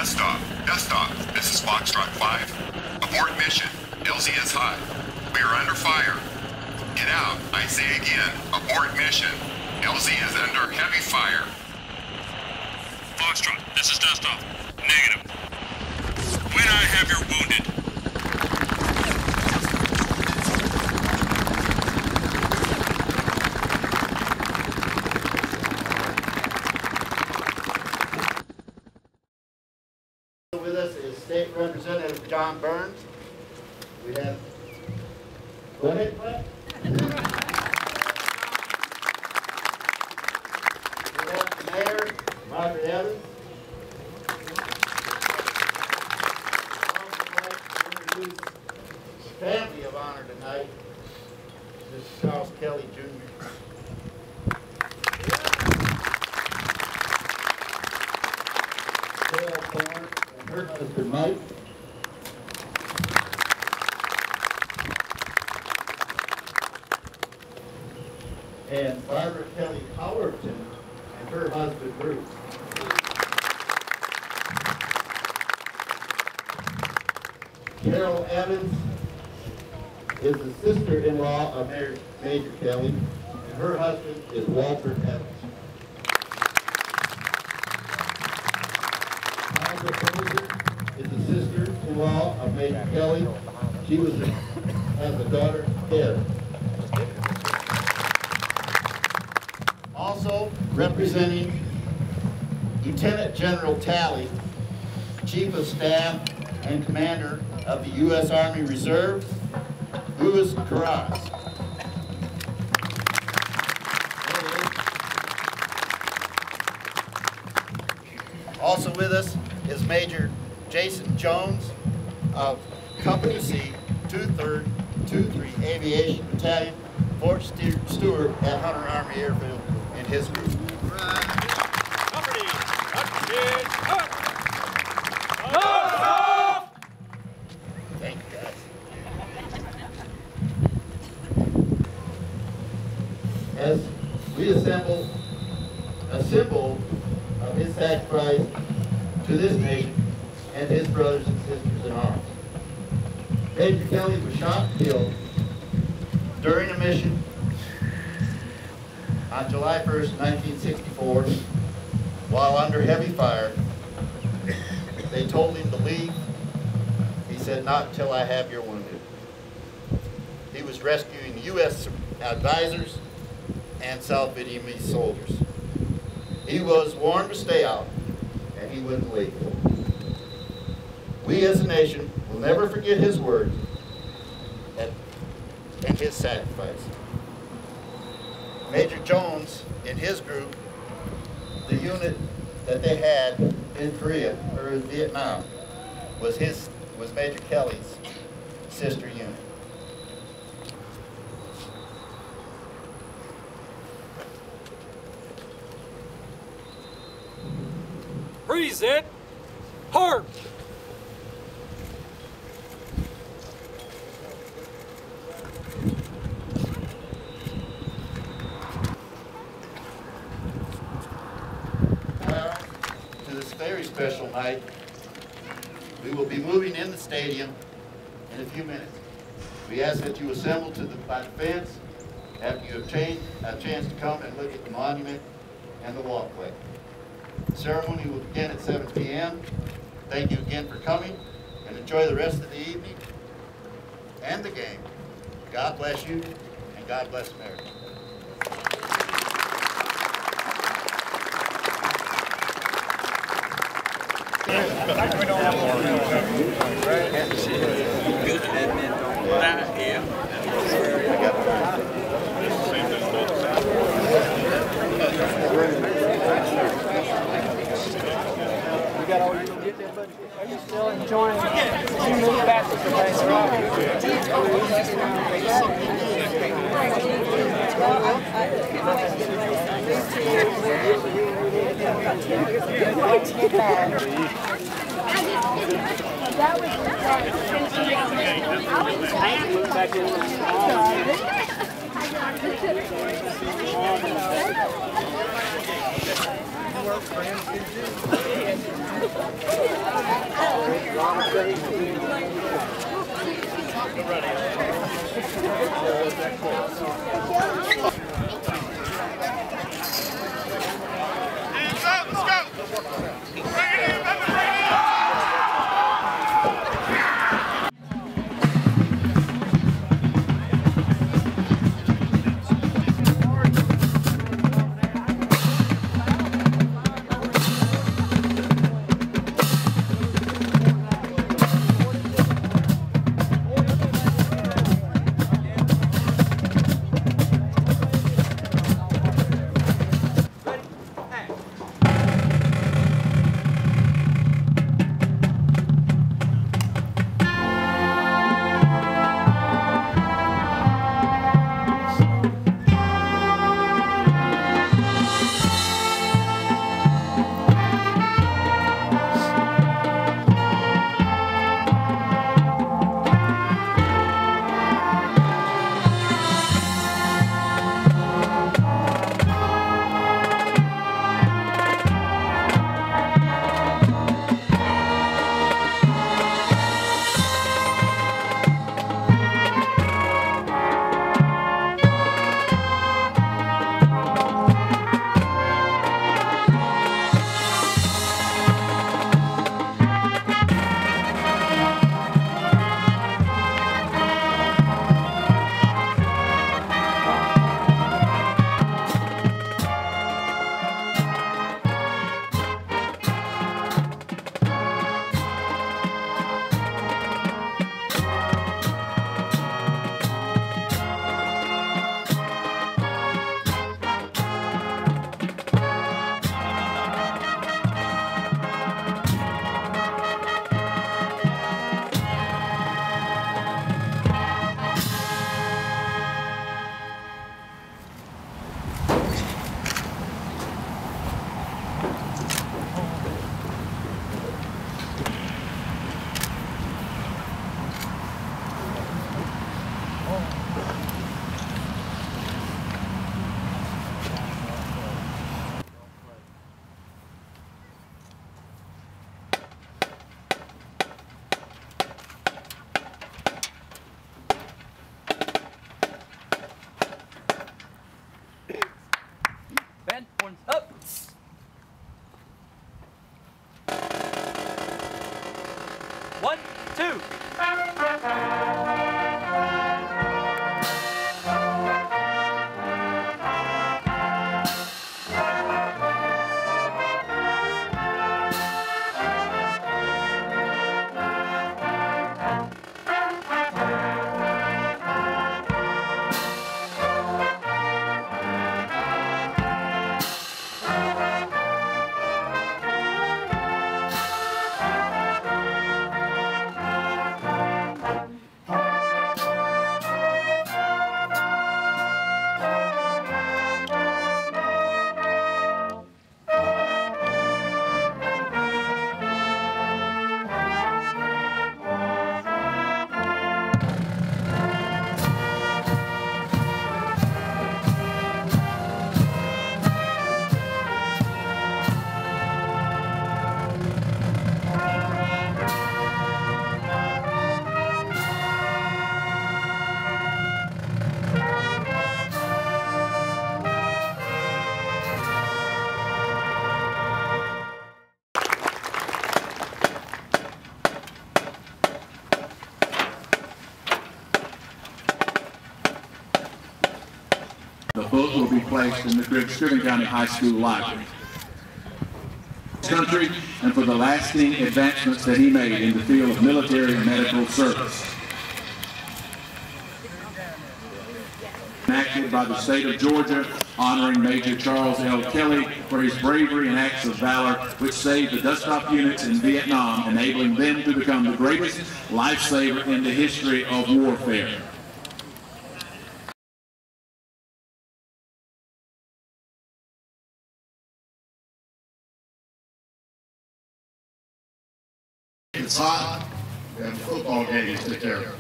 Dustoff, this is Foxtrot 5. Abort mission. LZ is hot. We are under fire. Get out. I say again. Abort mission. LZ is under heavy fire. Foxtrot, this is Dustoff. Negative. When I have your wounded. With us is State Representative John Burns. We have, go ahead, Brett. We have the Mayor, Margaret Evans. I would like to introduce the family of honor tonight. This is Charles Kelly, Jr. Carol Thorne and her husband, Mike. And Barbara Kelly Howerton and her husband, Bruce. Carol Evans is the sister-in-law of Major Kelly, and her husband is Walter Evans. Barbara Poser is the sister-in-law of Major Kelly. She has a daughter, Karen. Also representing Lieutenant General Talley, Chief of Staff and Commander of the U.S. Army Reserve, Louis Carras. Also with us is Major Jason Jones of Company C, 23 Aviation Battalion, Fort Stewart at Hunter Army Airfield in his group. Thank you, guys. As we assemble a symbol of his sacrifice to this nation and his brothers and sisters in arms. Major Kelly was shot and killed during a mission on July 1st, 1964, while under heavy fire. They told him to leave. He said, "Not until I have your wounded." He was rescuing U.S. advisors and South Vietnamese soldiers. He was warned to stay out, and he wouldn't leave. We as a nation will never forget his words and his sacrifice. Major Jones, in his group, the unit that they had in Korea, or in Vietnam, was Major Kelly's sister unit. Present Harp. To this very special night, we will be moving in the stadium in a few minutes. We ask that you assemble by the fence after you obtain a chance to come and look at the monument and the walkway. The ceremony will begin at 7 p.m. Thank you again for coming, and enjoy the rest of the evening and the game. God bless you, and God bless America. Are you still enjoying it? You move back to the place. That was back in The book will be placed in the Scriven County High School Library. Country and for the lasting advancements that he made in the field of military and medical service. Enacted by the state of Georgia, honoring Major Charles L. Kelly for his bravery and acts of valor which saved the Dustoff units in Vietnam, enabling them to become the greatest lifesaver in the history of warfare. It's hot. We have a football game to take care of.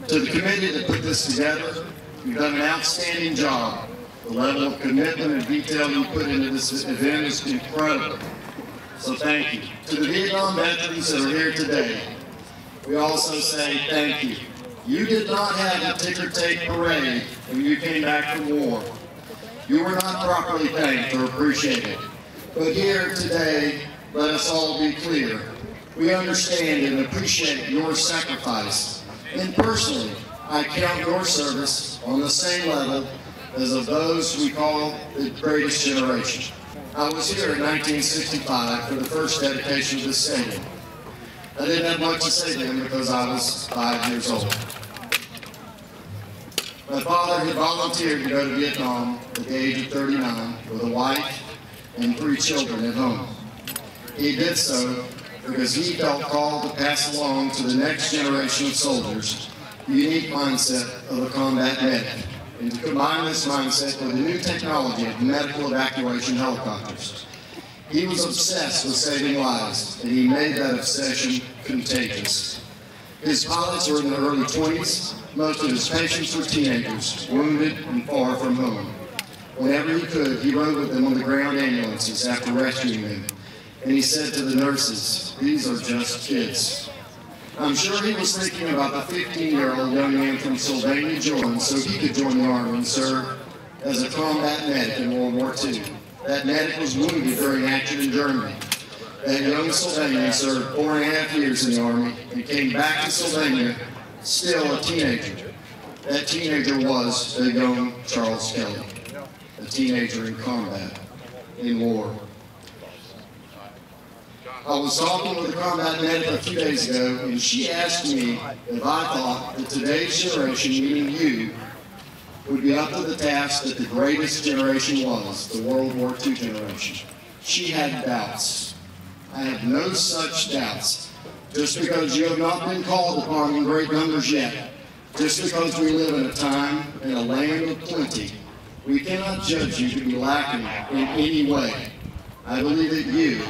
To the committee that put this together, you've done an outstanding job. The level of commitment and detail you put into this event is incredible. So thank you. To the Vietnam veterans that are here today, we also say thank you. You did not have a ticker tape parade when you came back from war. You were not properly thanked or appreciated. But here today, let us all be clear. We understand and appreciate your sacrifice. And personally, I count your service on the same level as of those we call the greatest generation. I was here in 1965 for the first dedication of this stadium. I didn't have much to say then because I was 5 years old. My father had volunteered to go to Vietnam at the age of 39 with a wife and 3 children at home. He did so because he felt called to pass along to the next generation of soldiers the unique mindset of a combat medic, and to combine this mindset with the new technology of medical evacuation helicopters. He was obsessed with saving lives, and he made that obsession contagious. His pilots were in their early 20s. Most of his patients were teenagers, wounded and far from home. Whenever he could, he rode with them on the ground ambulances after rescuing them. And he said to the nurses, "These are just kids." I'm sure he was thinking about the 15-year-old young man from Sylvania, Georgia, so he could join the Army and serve as a combat medic in World War II. That medic was wounded during action in Germany. That young Sylvania served 4.5 years in the Army and came back to Sylvania still a teenager. That teenager was the young Charles Kelly, a teenager in combat, in war. I was talking with a combat medic a few days ago, and she asked me if I thought that today's generation, meaning you, would be up to the task that the greatest generation was, the World War II generation. She had doubts. I have no such doubts. Just because you have not been called upon in great numbers yet, just because we live in a time and a land of plenty, we cannot judge you to be lacking in any way. I believe that you,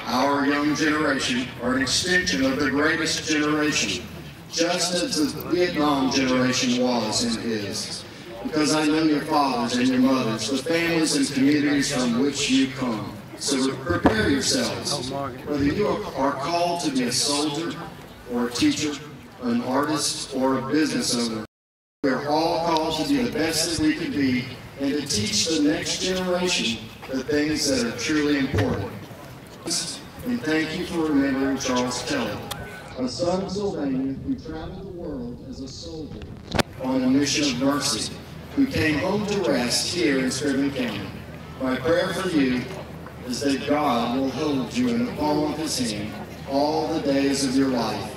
our young generation, are an extension of the greatest generation, just as the Vietnam generation was and is. Because I know your fathers and your mothers, the families and communities from which you come. So prepare yourselves. Whether you are called to be a soldier or a teacher, an artist or a business owner, we are all called to be the best that we can be and to teach the next generation the things that are truly important. And thank you for remembering Charles Kelly, a son of Sylvania who traveled the world as a soldier on a mission of mercy, who came home to rest here in Scriven County. My prayer for you is that God will hold you in the palm of his hand all the days of your life,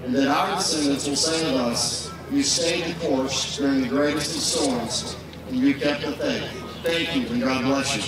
and that our descendants will say of us, you stayed the course during the greatest of storms, and you kept the faith. Thank you, and God bless you.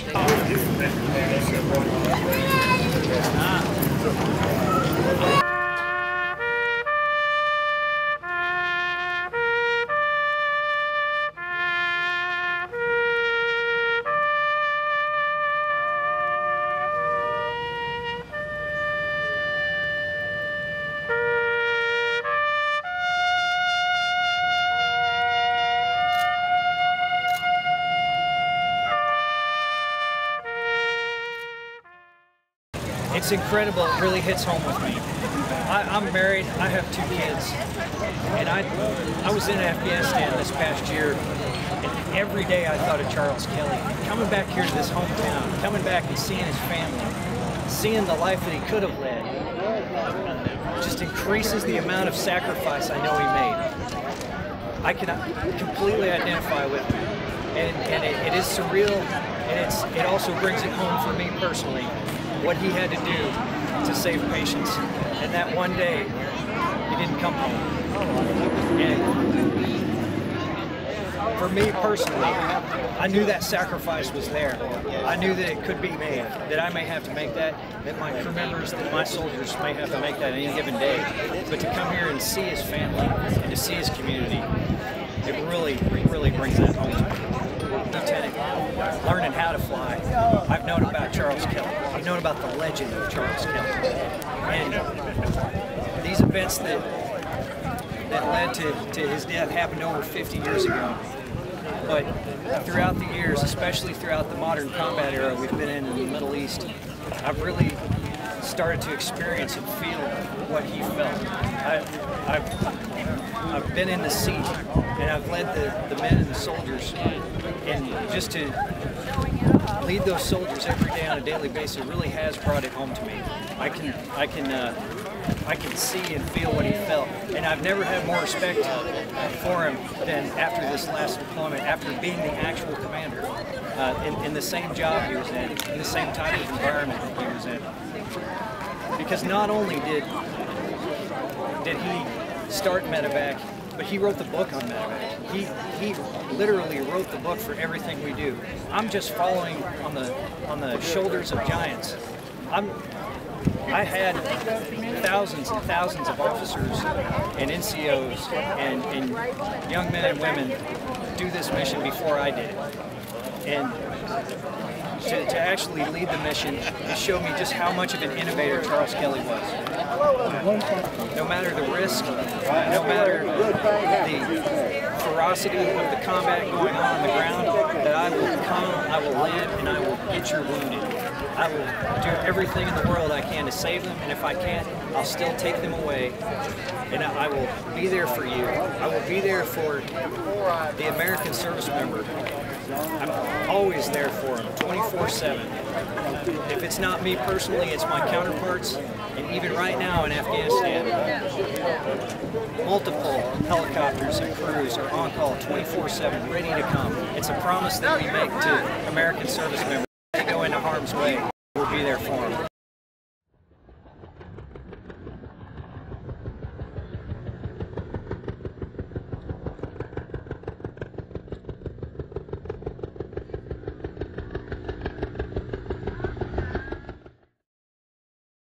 It's incredible. It really hits home with me. I'm married. I have 2 kids, and I was in Afghanistan this past year, and every day I thought of Charles Kelly. Coming back here to this hometown, coming back and seeing his family, seeing the life that he could have led, just increases the amount of sacrifice I know he made. I can completely identify with him, and it is surreal, and it also brings it home for me personally, what he had to do to save patients. And that one day, he didn't come home. And for me personally, I knew that sacrifice was there. I knew that it could be made, that I may have to make that my crew members, that my soldiers may have to make that any given day. But to come here and see his family and to see his community, it really brings that home to me. Lieutenant, learning how to fly. I've known about Charles Kelly. I've known about the legend of Charles Kelly. And these events that led to his death happened over 50 years ago. But throughout the years, especially throughout the modern combat era we've been in the Middle East, I've really started to experience and feel what he felt. I've been in the seat, and I've led the men and the soldiers, and just to lead those soldiers every day on a daily basis really has brought it home to me. I can see and feel what he felt, and I've never had more respect for him than after this last deployment, after being the actual commander in the same job he was in the same type of environment that he was in. Because not only did he start medevac, but he wrote the book on medevac. He literally wrote the book for everything we do. I'm just following on the shoulders of giants. I had thousands and thousands of officers and NCOs and young men and women do this mission before I did. And to actually lead the mission, it showed me just how much of an innovator Charles Kelly was. No matter the risk, no matter the ferocity of the combat going on the ground, that I will come, I will land, and I will get your wounded. I will do everything in the world I can to save them, and if I can't, I'll still take them away, and I will be there for you. I will be there for the American service member. I'm always there for them, 24/7. If it's not me personally, it's my counterparts, and even right now in Afghanistan, multiple helicopters and crews are on call 24/7, ready to come. It's a promise that we make to American service members. If they go into harm's way, we'll be there for them.